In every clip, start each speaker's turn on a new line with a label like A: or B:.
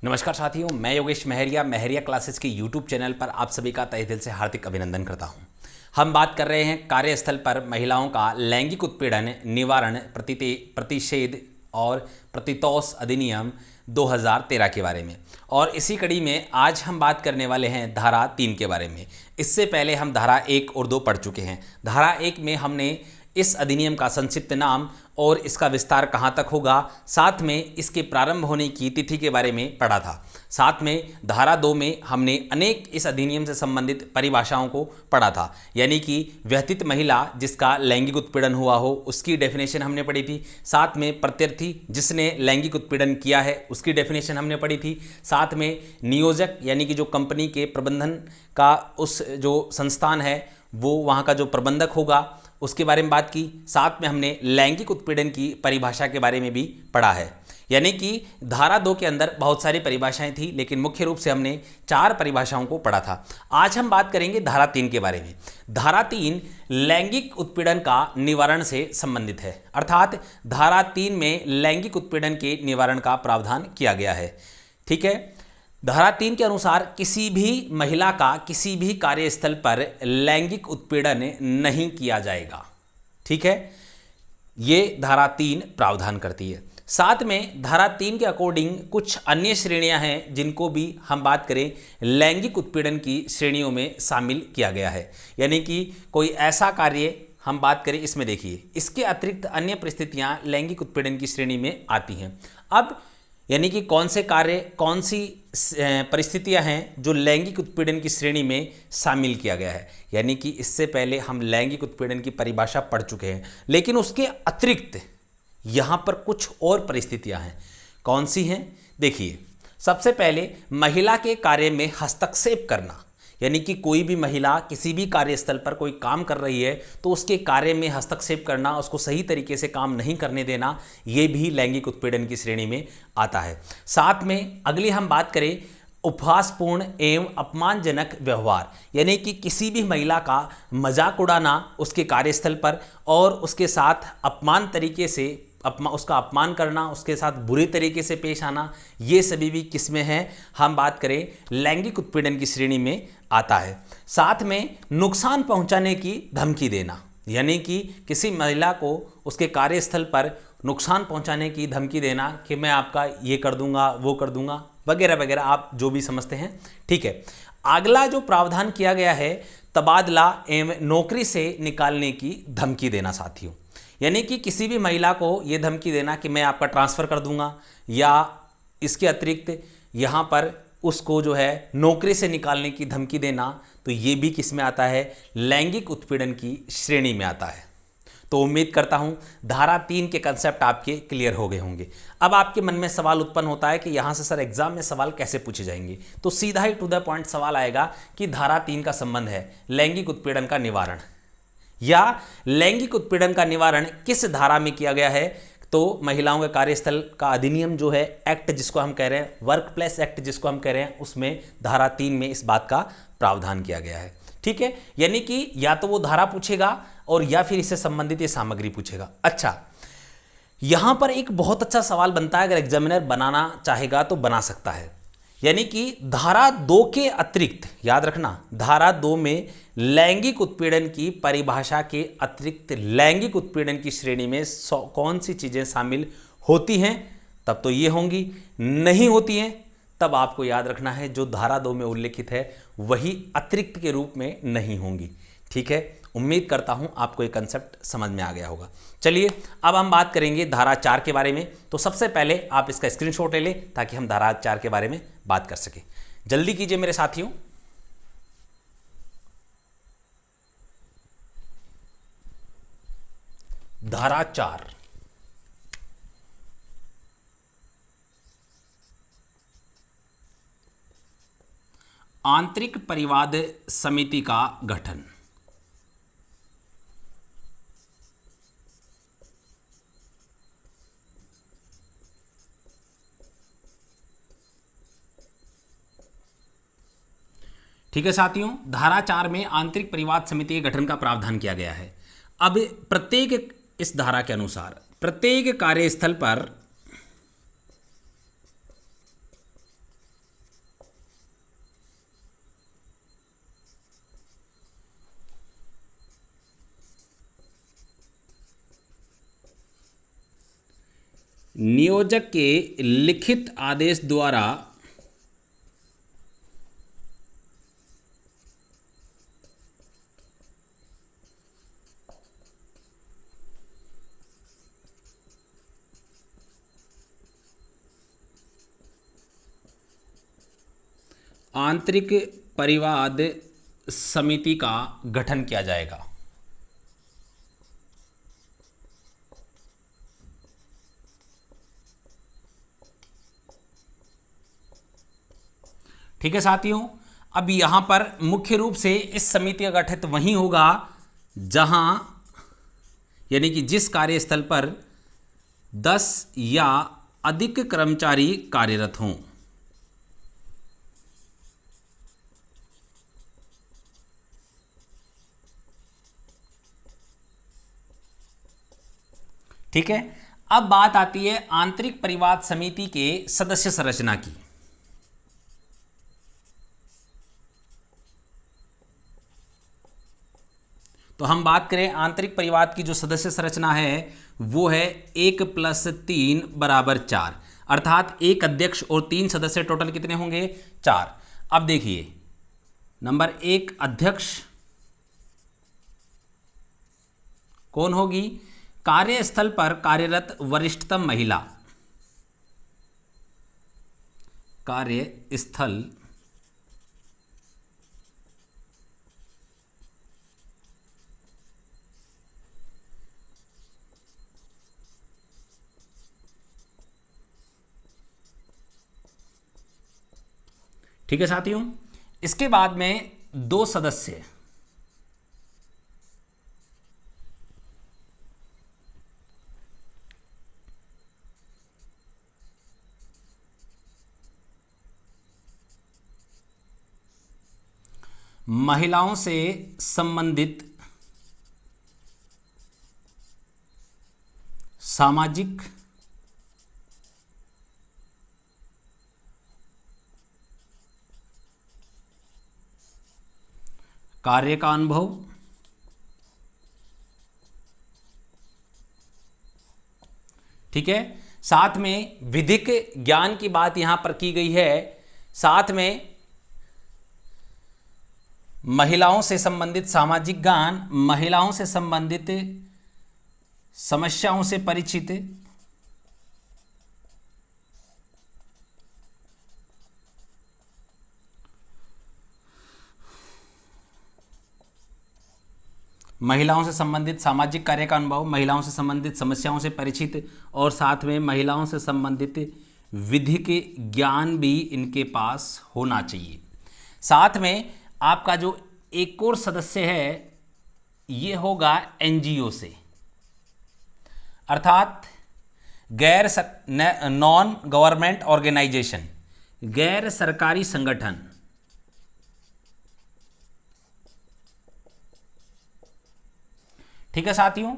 A: नमस्कार साथियों, मैं योगेश महरिया महरिया क्लासेस के यूट्यूब चैनल पर आप सभी का तहे दिल से हार्दिक अभिनंदन करता हूं। हम बात कर रहे हैं कार्यस्थल पर महिलाओं का लैंगिक उत्पीड़न निवारण प्रतिषेध और प्रतितोष अधिनियम 2013 के बारे में। और इसी कड़ी में आज हम बात करने वाले हैं धारा 3 के बारे में। इससे पहले हम धारा 1 और 2 पढ़ चुके हैं। धारा 1 में हमने इस अधिनियम का संक्षिप्त नाम और इसका विस्तार कहाँ तक होगा, साथ में इसके प्रारंभ होने की तिथि के बारे में पढ़ा था। साथ में धारा 2 में हमने अनेक इस अधिनियम से संबंधित परिभाषाओं को पढ़ा था, यानी कि व्यथित महिला जिसका लैंगिक उत्पीड़न हुआ हो उसकी डेफिनेशन हमने पढ़ी थी। साथ में प्रत्यर्थी जिसने लैंगिक उत्पीड़न किया है उसकी डेफिनेशन हमने पढ़ी थी। साथ में नियोजक यानी कि जो कंपनी के प्रबंधन का उस जो संस्थान है वो वहाँ का जो प्रबंधक होगा उसके बारे में बात की। साथ में हमने लैंगिक उत्पीड़न की परिभाषा के बारे में भी पढ़ा है। यानी कि धारा 2 के अंदर बहुत सारी परिभाषाएं थी, लेकिन मुख्य रूप से हमने 4 परिभाषाओं को पढ़ा था। आज हम बात करेंगे धारा 3 के बारे में। धारा 3 लैंगिक उत्पीड़न का निवारण से संबंधित है, अर्थात धारा 3 में लैंगिक उत्पीड़न के निवारण का प्रावधान किया गया है। ठीक है, धारा 3 के अनुसार किसी भी महिला का किसी भी कार्यस्थल पर लैंगिक उत्पीड़न नहीं किया जाएगा। ठीक है, ये धारा 3 प्रावधान करती है। साथ में धारा 3 के अकॉर्डिंग कुछ अन्य श्रेणियां हैं जिनको भी हम बात करें लैंगिक उत्पीड़न की श्रेणियों में शामिल किया गया है। यानी कि कोई ऐसा कार्य हम बात करें, इसमें देखिए इसके अतिरिक्त अन्य परिस्थितियां लैंगिक उत्पीड़न की श्रेणी में आती हैं। अब यानी कि कौन से कार्य, कौन सी परिस्थितियां हैं जो लैंगिक उत्पीड़न की श्रेणी में शामिल किया गया है। यानी कि इससे पहले हम लैंगिक उत्पीड़न की परिभाषा पढ़ चुके हैं, लेकिन उसके अतिरिक्त यहाँ पर कुछ और परिस्थितियां हैं। कौन सी हैं, देखिए। सबसे पहले महिला के कार्य में हस्तक्षेप करना, यानी कि कोई भी महिला किसी भी कार्यस्थल पर कोई काम कर रही है तो उसके कार्य में हस्तक्षेप करना, उसको सही तरीके से काम नहीं करने देना, ये भी लैंगिक उत्पीड़न की श्रेणी में आता है। साथ में अगली हम बात करें उपहासपूर्ण एवं अपमानजनक व्यवहार, यानी कि किसी भी महिला का मजाक उड़ाना उसके कार्यस्थल पर और उसके साथ अपमान तरीके से उसका अपमान करना, उसके साथ बुरे तरीके से पेश आना, ये सभी भी किसमें हैं, हम बात करें लैंगिक उत्पीड़न की श्रेणी में आता है। साथ में नुकसान पहुंचाने की धमकी देना, यानी कि किसी महिला को उसके कार्यस्थल पर नुकसान पहुंचाने की धमकी देना कि मैं आपका ये कर दूंगा, वो कर दूंगा, वगैरह वगैरह, आप जो भी समझते हैं। ठीक है, अगला जो प्रावधान किया गया है तबादला एवं नौकरी से निकालने की धमकी देना साथियों। यानी कि किसी भी महिला को यह धमकी देना कि मैं आपका ट्रांसफ़र कर दूंगा, या इसके अतिरिक्त यहाँ पर उसको जो है नौकरी से निकालने की धमकी देना, तो ये भी किस में आता है, लैंगिक उत्पीड़न की श्रेणी में आता है। तो उम्मीद करता हूँ धारा 3 के कंसेप्ट आपके क्लियर हो गए होंगे। अब आपके मन में सवाल उत्पन्न होता है कि यहाँ से सर एग्जाम में सवाल कैसे पूछे जाएंगे, तो सीधा ही टू द पॉइंट सवाल आएगा कि धारा 3 का संबंध है लैंगिक उत्पीड़न का निवारण, या लैंगिक उत्पीड़न का निवारण किस धारा में किया गया है। तो महिलाओं के कार्यस्थल का अधिनियम जो है, एक्ट जिसको हम कह रहे हैं, वर्क प्लेस एक्ट जिसको हम कह रहे हैं, उसमें धारा 3 में इस बात का प्रावधान किया गया है। ठीक है, यानी कि या तो वो धारा पूछेगा और या फिर इससे संबंधित ये सामग्री पूछेगा। अच्छा, यहां पर एक बहुत अच्छा सवाल बनता है, अगर एग्जामिनर बनाना चाहेगा तो बना सकता है। यानी कि धारा 2 के अतिरिक्त, याद रखना, धारा 2 में लैंगिक उत्पीड़न की परिभाषा के अतिरिक्त लैंगिक उत्पीड़न की श्रेणी में कौन सी चीजें शामिल होती हैं, तब तो ये होंगी, नहीं होती हैं तब आपको याद रखना है जो धारा 2 में उल्लेखित है वही अतिरिक्त के रूप में नहीं होंगी। ठीक है, उम्मीद करता हूं आपको ये कंसेप्ट समझ में आ गया होगा। चलिए अब हम बात करेंगे धारा 4 के बारे में। तो सबसे पहले आप इसका स्क्रीनशॉट ले लें ताकि हम धारा 4 के बारे में बात कर सकें। जल्दी कीजिए मेरे साथियों। धारा 4, आंतरिक परिवाद समिति का गठन। ठीक है साथियों, धारा 4 में आंतरिक परिवाद समिति के गठन का प्रावधान किया गया है। अब प्रत्येक, इस धारा के अनुसार प्रत्येक कार्यस्थल पर नियोजक के लिखित आदेश द्वारा आंतरिक परिवाद समिति का गठन किया जाएगा। ठीक है साथियों, अब यहां पर मुख्य रूप से इस समिति का गठित वहीं होगा जहां, यानी कि जिस कार्यस्थल पर 10 या अधिक कर्मचारी कार्यरत हों। ठीक है, अब बात आती है आंतरिक परिवाद समिति के सदस्य संरचना की। तो हम बात करें आंतरिक परिवाद की जो सदस्य संरचना है वो है 1+3 = 4, अर्थात एक अध्यक्ष और 3 सदस्य, टोटल कितने होंगे? 4। अब देखिए, नंबर 1 अध्यक्ष कौन होगी? कार्यस्थल पर कार्यरत वरिष्ठतम महिला। कार्यस्थल ठीक है साथियों, इसके बाद में 2 सदस्य, महिलाओं से संबंधित सामाजिक कार्य का अनुभव, ठीक है, साथ में विधिक ज्ञान की बात यहां पर की गई है, साथ में महिलाओं से संबंधित सामाजिक ज्ञान, महिलाओं से संबंधित समस्याओं से परिचित, महिलाओं से संबंधित सामाजिक कार्य का अनुभव, महिलाओं से संबंधित समस्याओं से परिचित, और साथ में महिलाओं से संबंधित विधिक ज्ञान भी इनके पास होना चाहिए। साथ में आपका जो एक और सदस्य है ये होगा एनजीओ से, अर्थात नॉन गवर्नमेंट ऑर्गेनाइजेशन, गैर सरकारी संगठन। ठीक है साथियों,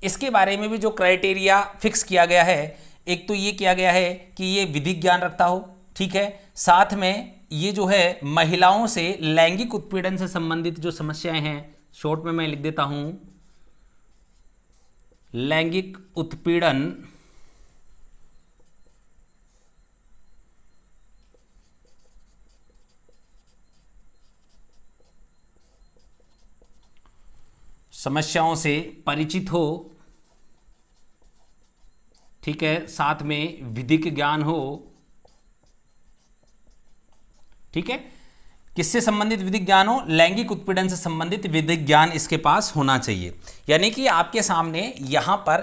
A: इसके बारे में भी जो क्राइटेरिया फिक्स किया गया है, एक तो ये किया गया है कि ये विधिक ज्ञान रखता हो, ठीक है, साथ में ये जो है महिलाओं से लैंगिक उत्पीड़न से संबंधित जो समस्याएं हैं, शॉर्ट में मैं लिख देता हूं, लैंगिक उत्पीड़न समस्याओं से परिचित हो, ठीक है, साथ में विधिक ज्ञान हो, ठीक है, किससे संबंधित विधिक ज्ञान हो? लैंगिक उत्पीड़न से संबंधित विधिक ज्ञान इसके पास होना चाहिए। यानी कि आपके सामने यहां पर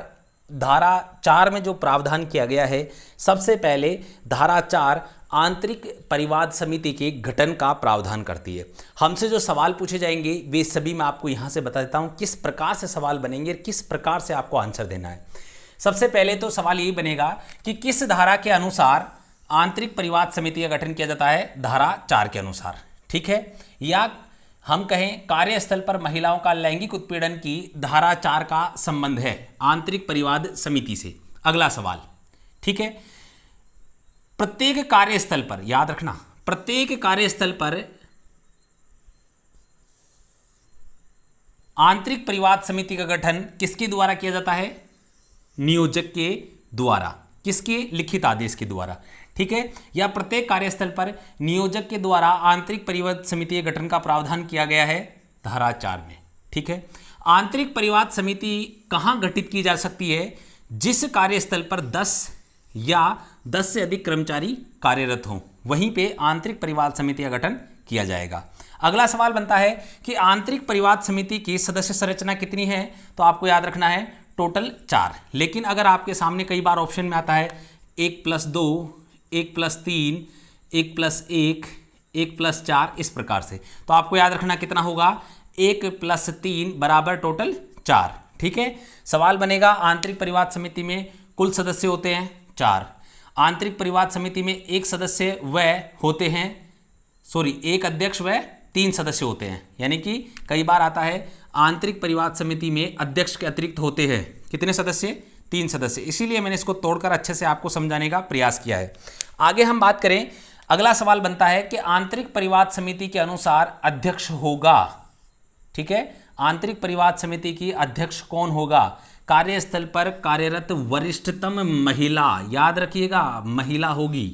A: धारा 4 में जो प्रावधान किया गया है, सबसे पहले धारा 4 आंतरिक परिवाद समिति के गठन का प्रावधान करती है। हमसे जो सवाल पूछे जाएंगे वे सभी मैं आपको यहां से बता देता हूं किस प्रकार से सवाल बनेंगे, किस प्रकार से आपको आंसर देना है। सबसे पहले तो सवाल यही बनेगा कि किस धारा के अनुसार आंतरिक परिवाद समिति का गठन किया जाता है? धारा 4 के अनुसार, ठीक है, या हम कहें कार्यस्थल पर महिलाओं का लैंगिक उत्पीड़न की धारा 4 का संबंध है आंतरिक परिवाद समिति से। अगला सवाल, ठीक है, प्रत्येक कार्यस्थल पर, याद रखना, प्रत्येक कार्यस्थल पर आंतरिक परिवाद समिति का गठन किसके द्वारा किया जाता है? नियोजक के द्वारा। किसके? लिखित आदेश के द्वारा, ठीक है। या प्रत्येक कार्यस्थल पर नियोजक के द्वारा आंतरिक परिवाद समिति के गठन का प्रावधान किया गया है धारा 4 में, ठीक है। आंतरिक परिवाद समिति कहाँ गठित की जा सकती है? जिस कार्यस्थल पर 10 या 10 से अधिक कर्मचारी कार्यरत हों, वहीं पे आंतरिक परिवाद समिति का गठन किया जाएगा। अगला सवाल बनता है कि आंतरिक परिवाद समिति की सदस्य संरचना कितनी है? तो आपको याद रखना है टोटल 4। लेकिन अगर आपके सामने कई बार ऑप्शन में आता है 1+2, 1+3, 1+1, 1+4, इस प्रकार से, तो आपको याद रखना कितना होगा? 1+3 बराबर टोटल 4, ठीक है। सवाल बनेगा आंतरिक परिवाद समिति में कुल सदस्य होते हैं 4। आंतरिक परिवाद समिति में एक सदस्य व होते हैं, एक अध्यक्ष व 3 सदस्य होते हैं। यानी कि कई बार आता है आंतरिक परिवाद समिति में अध्यक्ष के अतिरिक्त होते हैं कितने सदस्य? 3 सदस्य। इसीलिए मैंने इसको तोड़कर अच्छे से आपको समझाने का प्रयास किया है। आगे हम बात करें, अगला सवाल बनता है कि आंतरिक परिवाद समिति के अनुसार अध्यक्ष होगा, ठीक है। आंतरिक परिवाद समिति की अध्यक्ष कौन होगा? कार्यस्थल पर कार्यरत वरिष्ठतम महिला, याद रखिएगा महिला होगी,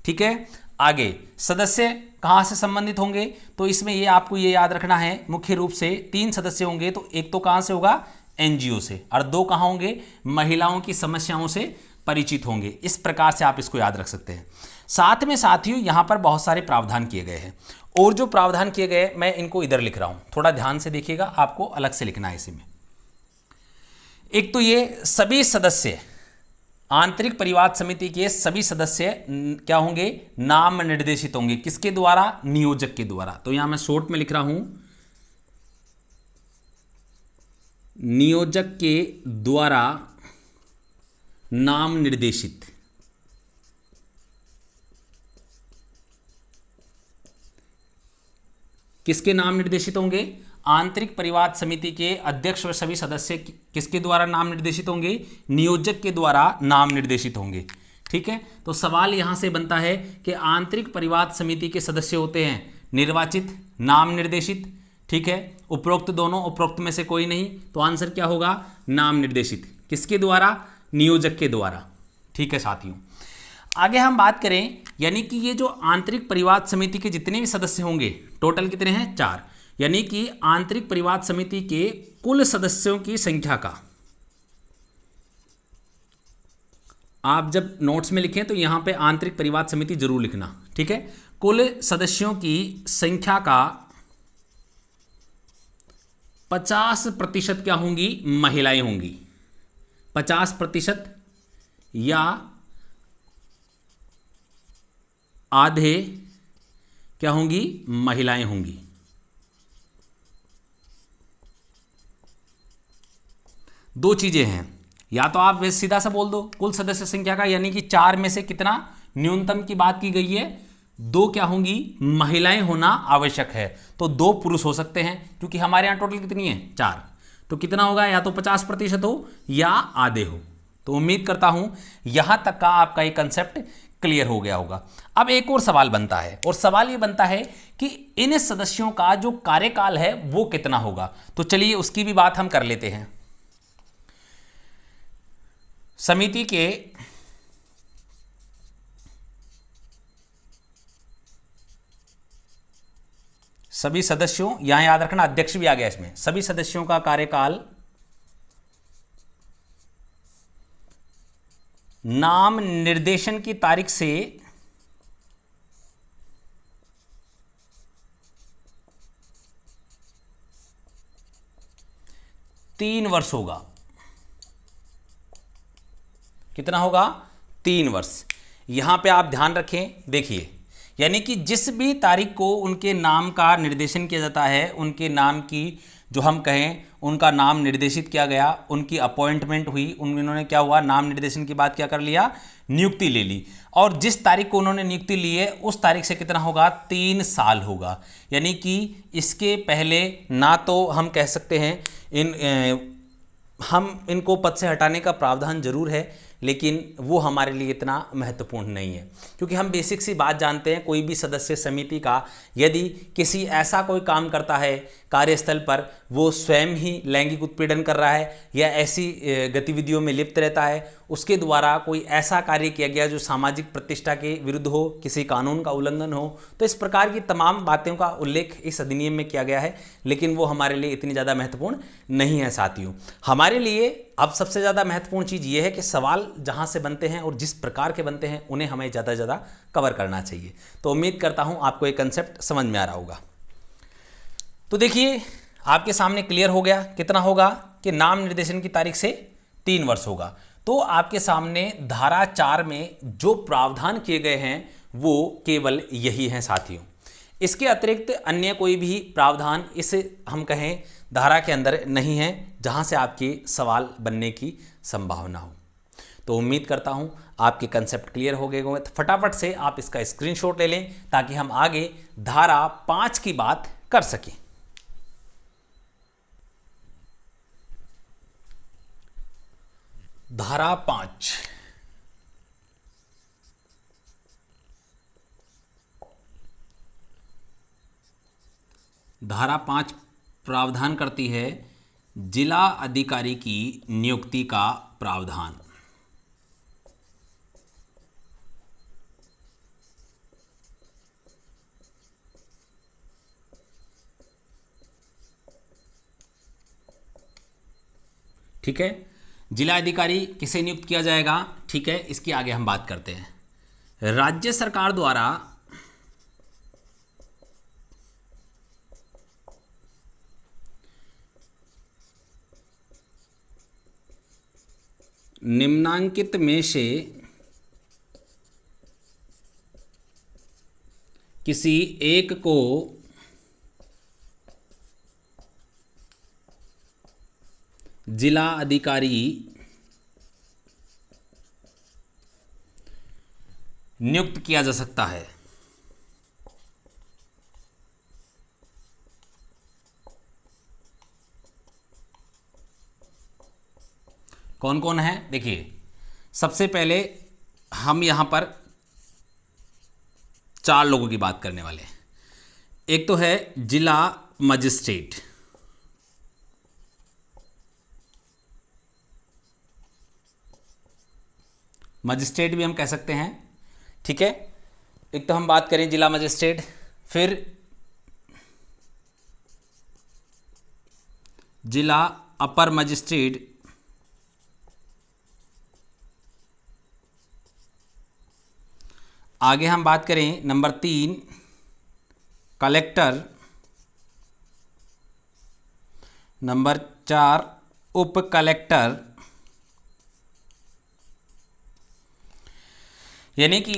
A: ठीक है। आगे सदस्य कहाँ से संबंधित होंगे? तो इसमें ये आपको ये याद रखना है, मुख्य रूप से 3 सदस्य होंगे, तो एक तो कहाँ से होगा? एनजीओ से, और 2 कहाँ होंगे? महिलाओं की समस्याओं से परिचित होंगे। इस प्रकार से आप इसको याद रख सकते हैं। साथ में साथियों यहाँ पर बहुत सारे प्रावधान किए गए हैं, और जो प्रावधान किए गए मैं इनको इधर लिख रहा हूँ, थोड़ा ध्यान से देखिएगा, आपको अलग से लिखना है इसी में। एक तो ये सभी सदस्य, आंतरिक परिवाद समिति के सभी सदस्य क्या होंगे? नाम निर्देशित होंगे। किसके द्वारा? नियोजक के द्वारा। तो यहां मैं शॉर्ट में लिख रहा हूं नियोजक के द्वारा नाम निर्देशित। किसके नाम निर्देशित होंगे? आंतरिक परिवाद समिति के अध्यक्ष व सभी सदस्य किसके द्वारा नाम निर्देशित होंगे? नियोजक के द्वारा नाम निर्देशित होंगे, ठीक है। तो सवाल यहां से बनता है कि आंतरिक परिवाद समिति के सदस्य होते हैं निर्वाचित, नाम निर्देशित, ठीक है। उपरोक्त दोनों, उपरोक्त में से कोई नहीं, तो आंसर क्या होगा? नाम निर्देशित। किसके द्वारा? नियोजक के द्वारा, ठीक है साथियों। आगे हम बात करें, यानी कि ये जो आंतरिक परिवाद समिति के जितने भी सदस्य होंगे, टोटल कितने हैं? 4। यानी कि आंतरिक परिवाद समिति के कुल सदस्यों की संख्या का, आप जब नोट्स में लिखें तो यहां पे आंतरिक परिवाद समिति जरूर लिखना, ठीक है। कुल सदस्यों की संख्या का 50% क्या होंगी? महिलाएं होंगी। 50% या आधे क्या होंगी? महिलाएं होंगी। दो चीजें हैं, या तो आप सीधा सा बोल दो कुल सदस्य संख्या का, यानी कि 4 में से कितना न्यूनतम की बात की गई है? 2 क्या होंगी? महिलाएं होना आवश्यक है। तो 2 पुरुष हो सकते हैं, क्योंकि हमारे यहां टोटल कितनी है? 4। तो कितना होगा? या तो 50% हो या आधे हो। तो उम्मीद करता हूं यहां तक का आपका ये कंसेप्ट क्लियर हो गया होगा। अब एक और सवाल बनता है, और सवाल ये बनता है कि इन सदस्यों का जो कार्यकाल है वो कितना होगा। तो चलिए उसकी भी बात हम कर लेते हैं। समिति के सभी सदस्यों, यहां याद रखना अध्यक्ष भी आ गया इसमें, सभी सदस्यों का कार्यकाल नाम निर्देशन की तारीख से 3 वर्ष होगा। कितना होगा? 3 वर्ष। यहां पे आप ध्यान रखें, देखिए, यानी कि जिस भी तारीख को उनके नाम का निर्देशन किया जाता है, उनके नाम की जो हम कहें उनका नाम निर्देशित किया गया, उनकी अपॉइंटमेंट हुई, उन्होंने क्या हुआ? नाम निर्देशन की बात क्या कर लिया? नियुक्ति ले ली। और जिस तारीख को उन्होंने नियुक्ति ली है उस तारीख से कितना होगा? 3 साल होगा। यानी कि इसके पहले ना तो हम कह सकते हैं हम इनको पद से हटाने का प्रावधान जरूर है, लेकिन वो हमारे लिए इतना महत्वपूर्ण नहीं है, क्योंकि हम बेसिक सी बात जानते हैं, कोई भी सदस्य समिति का यदि किसी ऐसा कोई काम करता है कार्यस्थल पर, वो स्वयं ही लैंगिक उत्पीड़न कर रहा है या ऐसी गतिविधियों में लिप्त रहता है, उसके द्वारा कोई ऐसा कार्य किया गया जो सामाजिक प्रतिष्ठा के विरुद्ध हो, किसी कानून का उल्लंघन हो, तो इस प्रकार की तमाम बातों का उल्लेख इस अधिनियम में किया गया है, लेकिन वो हमारे लिए इतनी ज़्यादा महत्वपूर्ण नहीं है साथियों। हमारे लिए अब सबसे ज़्यादा महत्वपूर्ण चीज़ ये है कि सवाल जहाँ से बनते हैं और जिस प्रकार के बनते हैं उन्हें हमें ज़्यादा से ज़्यादा कवर करना चाहिए। तो उम्मीद करता हूँ आपको ये कंसेप्ट समझ में आ रहा होगा। तो देखिए आपके सामने क्लियर हो गया, कितना होगा कि नाम निर्देशन की तारीख से 3 वर्ष होगा। तो आपके सामने धारा 4 में जो प्रावधान किए गए हैं वो केवल यही हैं साथियों। इसके अतिरिक्त अन्य कोई भी प्रावधान इस हम कहें धारा के अंदर नहीं है जहां से आपके सवाल बनने की संभावना हो। तो उम्मीद करता हूं आपके कंसेप्ट क्लियर हो गए होंगे। तो फटाफट से आप इसका स्क्रीनशॉट ले लें ताकि हम आगे धारा 5 की बात कर सकें। धारा 5 प्रावधान करती है जिला अधिकारी की नियुक्ति का प्रावधान। ठीक है, जिला अधिकारी किसे नियुक्त किया जाएगा? ठीक है, इसकी आगे हम बात करते हैं। राज्य सरकार द्वारा निम्नांकित में से किसी एक को जिला अधिकारी नियुक्त किया जा सकता है। कौन कौन है? देखिए, सबसे पहले हम यहां पर 4 लोगों की बात करने वाले हैं। एक तो है जिला मजिस्ट्रेट, मजिस्ट्रेट भी हम कह सकते हैं। ठीक है, एक तो हम बात करें जिला मजिस्ट्रेट, फिर जिला अपर मजिस्ट्रेट, आगे हम बात करें नंबर 3 कलेक्टर, नंबर 4 उप कलेक्टर। यानी कि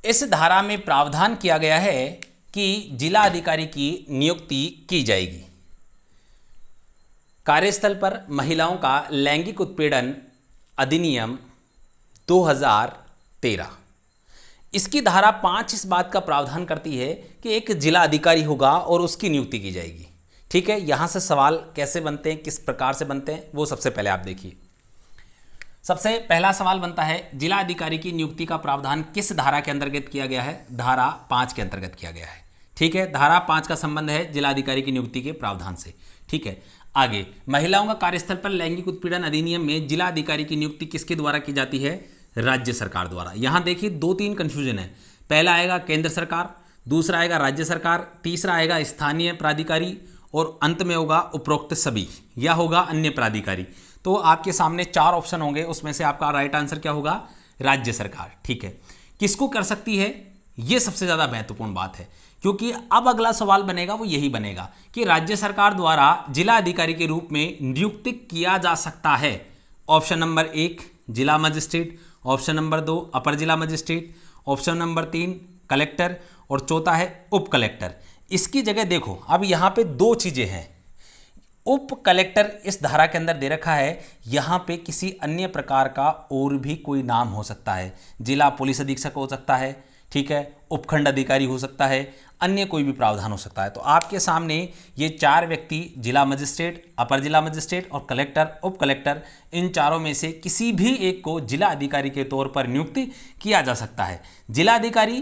A: इस धारा में प्रावधान किया गया है कि जिला अधिकारी की नियुक्ति की जाएगी। कार्यस्थल पर महिलाओं का लैंगिक उत्पीड़न अधिनियम 2013, इसकी धारा 5 इस बात का प्रावधान करती है कि एक जिला अधिकारी होगा और उसकी नियुक्ति की जाएगी। ठीक है, यहां से सवाल कैसे बनते हैं, किस प्रकार से बनते हैं, वो सबसे पहले आप देखिए। सबसे पहला सवाल बनता है जिला अधिकारी की नियुक्ति का प्रावधान किस धारा के अंतर्गत किया गया है? धारा 5 के अंतर्गत किया गया है। ठीक है, धारा 5 का संबंध है जिला अधिकारी की नियुक्ति के प्रावधान से। ठीक है, आगे महिलाओं का कार्यस्थल पर लैंगिक उत्पीड़न अधिनियम में जिला अधिकारी की नियुक्ति किसके द्वारा की जाती है? राज्य सरकार द्वारा। यहां देखिए 2-3 कंफ्यूजन है। पहला आएगा केंद्र सरकार, दूसरा आएगा राज्य सरकार, तीसरा आएगा स्थानीय प्राधिकारी और अंत में होगा उपरोक्त सभी या होगा अन्य प्राधिकारी। तो आपके सामने 4 ऑप्शन होंगे, उसमें से आपका राइट आंसर क्या होगा? राज्य सरकार। ठीक है, किसको कर सकती है? यह सबसे ज्यादा महत्वपूर्ण बात है, क्योंकि अब अगला सवाल बनेगा वो यही बनेगा कि राज्य सरकार द्वारा जिला अधिकारी के रूप में नियुक्त किया जा सकता है। ऑप्शन नंबर 1 जिला मजिस्ट्रेट, ऑप्शन नंबर 2 अपर जिला मजिस्ट्रेट, ऑप्शन नंबर 3 कलेक्टर और चौथा है उप कलेक्टर। इसकी जगह देखो, अब यहां पे 2 चीजें हैं। उप कलेक्टर इस धारा के अंदर दे रखा है, यहां पे किसी अन्य प्रकार का और भी कोई नाम हो सकता है। जिला पुलिस अधीक्षक हो सकता है, ठीक है, उपखंड अधिकारी हो सकता है, अन्य कोई भी प्रावधान हो सकता है। तो आपके सामने ये 4 व्यक्ति, जिला मजिस्ट्रेट, अपर जिला मजिस्ट्रेट और कलेक्टर, उप कलेक्टर, इन चारों में से किसी भी एक को जिला अधिकारी के तौर पर नियुक्त किया जा सकता है। जिला अधिकारी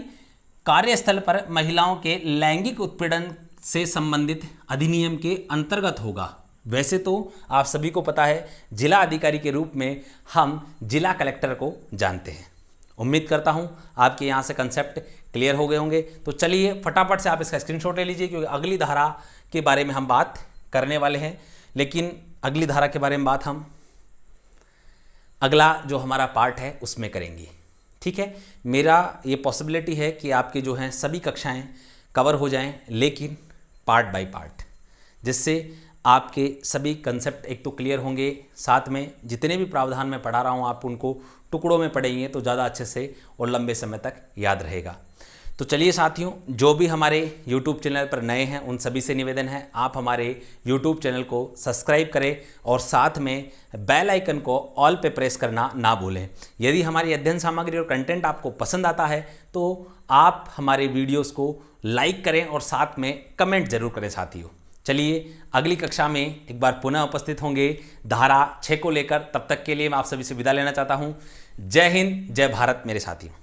A: कार्यस्थल पर महिलाओं के लैंगिक उत्पीड़न से संबंधित अधिनियम के अंतर्गत होगा। वैसे तो आप सभी को पता है, जिला अधिकारी के रूप में हम जिला कलेक्टर को जानते हैं। उम्मीद करता हूं आपके यहां से कंसेप्ट क्लियर हो गए होंगे। तो चलिए फटाफट से आप इसका स्क्रीनशॉट ले लीजिए, क्योंकि अगली धारा के बारे में हम बात करने वाले हैं। लेकिन अगली धारा के बारे में बात हम अगला जो हमारा पार्ट है उसमें करेंगे, ठीक है। मेरा ये पॉसिबिलिटी है कि आपके जो हैं सभी कक्षाएं कवर हो जाएं, लेकिन पार्ट बाय पार्ट, जिससे आपके सभी कंसेप्ट एक तो क्लियर होंगे, साथ में जितने भी प्रावधान मैं पढ़ा रहा हूँ आप उनको टुकड़ों में पढ़ेंगे तो ज़्यादा अच्छे से और लंबे समय तक याद रहेगा। तो चलिए साथियों, जो भी हमारे YouTube चैनल पर नए हैं उन सभी से निवेदन है आप हमारे YouTube चैनल को सब्सक्राइब करें और साथ में बेल आइकन को ऑल पे प्रेस करना ना भूलें। यदि हमारी अध्ययन सामग्री और कंटेंट आपको पसंद आता है तो आप हमारे वीडियोज़ को लाइक करें और साथ में कमेंट जरूर करें साथियों। चलिए अगली कक्षा में एक बार पुनः उपस्थित होंगे धारा 6 को लेकर। तब तक के लिए मैं आप सभी से विदा लेना चाहता हूँ। जय हिंद, जय भारत मेरे साथियों।